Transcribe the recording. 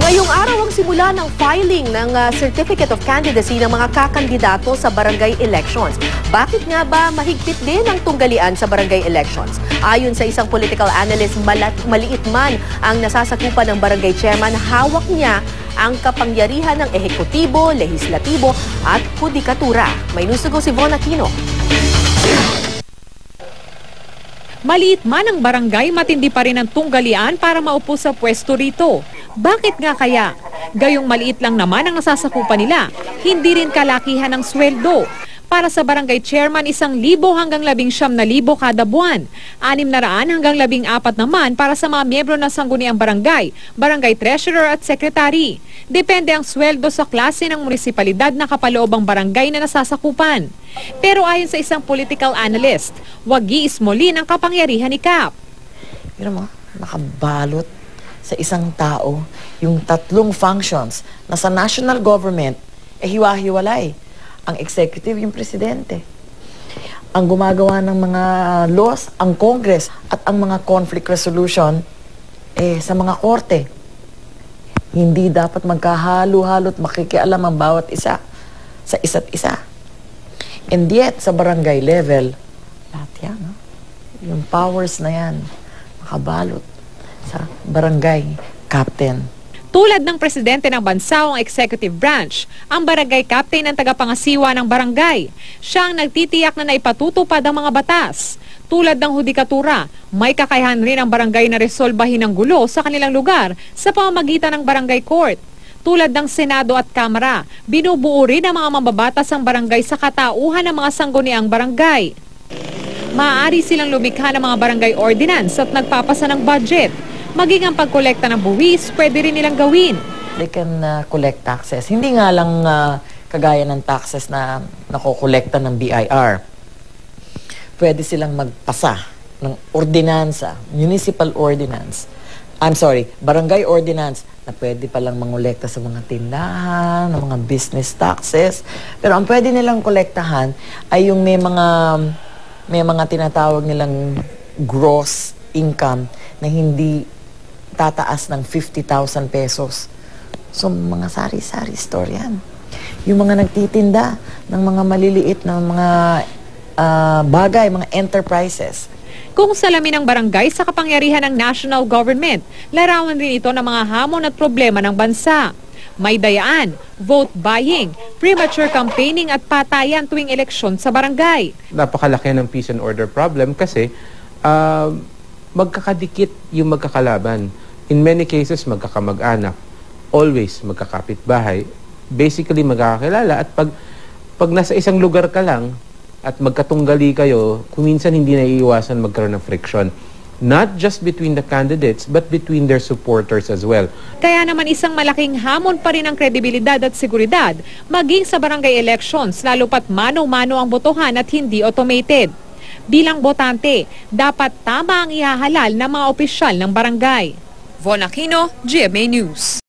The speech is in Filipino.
Ngayong araw ang simula ng filing ng Certificate of Candidacy ng mga kakandidato sa barangay elections. Bakit nga ba mahigpit din ang tunggalian sa barangay elections? Ayon sa isang political analyst, maliit man ang nasasakupan ng barangay chairman, hawak niya ang kapangyarihan ng ehekutibo, lehislatibo at hudikatura. May nusugo si Von Aquino. Maliit man ang barangay, matindi pa rin ang tunggalian para maupo sa pwesto rito. Bakit nga kaya? Gayong maliit lang naman ang nasasakupan nila, hindi rin kalakihan ng sweldo. Para sa barangay chairman, 1,000 hanggang 19,000 kada buwan. 600 hanggang 14 naman para sa mga miyembro ng sangguniang barangay, barangay treasurer at secretary. Depende ang sweldo sa klase ng munisipalidad na kapaloob ang barangay na nasasakupan. Pero ayon sa isang political analyst, wag iismolin ang kapangyarihan ni Cap. Pero nakabalot sa isang tao yung 3 functions na sa national government hiwa-hiwalay. Ang executive, yung presidente. Ang gumagawa ng mga laws, ang Congress, at ang mga conflict resolution sa mga korte. Hindi dapat magkahalo-halo at makikialam ang bawat isa sa isa't isa. And yet, sa barangay level, lahat yan, no? Yung powers na yan, makabalot sa barangay captain. Tulad ng presidente ng bansa o ang executive branch, ang barangay captain ang tagapangasiwa ng barangay. Siya ang nagtitiyak na naipatutupad ang mga batas. Tulad ng hudikatura, may kakayahan rin ang barangay na resolbahin ang gulo sa kanilang lugar sa pamamagitan ng barangay court. Tulad ng Senado at Kamara, binubuo rin ang mga mambabatas ng barangay sa katauhan ng mga sangguniang barangay. Maaari silang lumikha ng mga barangay ordinance at nagpapasa ng budget. Maging ang pagkolekta ng buwis, pwede rin nilang gawin. They can collect taxes. Hindi nga lang kagaya ng taxes na nakokolekta ng BIR. Pwede silang magpasa ng ordinansa, municipal ordinance. Barangay ordinance na pwede palang mangolekta sa mga tindahan, ng mga business taxes. Pero ang pwede nilang kolektahan ay yung may mga tinatawag nilang gross income na hindi tataas ng 50,000 pesos. So, mga sari-sari store yan. Yung mga nagtitinda ng mga maliliit na mga bagay, mga enterprises. Kung salamin ng barangay sa kapangyarihan ng national government, larawan rin ito ng mga hamon at problema ng bansa. May dayaan, vote buying, premature campaigning at patayan tuwing eleksyon sa barangay. Napakalaki ng peace and order problem kasi magkakadikit yung magkakalaban. In many cases, magkakamag-anak. Always magkakapit-bahay. Basically, magkakakilala. At pag nasa isang lugar ka lang at magkatunggali kayo, kuminsan hindi naiiwasan magkaroon ng friction. Not just between the candidates, but between their supporters as well. Kaya naman isang malaking hamon pa rin ang kredibilidad at seguridad maging sa barangay elections, lalo pat mano-mano ang botohan at hindi automated. Bilang botante, dapat tama ang ihahalal ng mga opisyal ng barangay. Von Aquino, GMA News.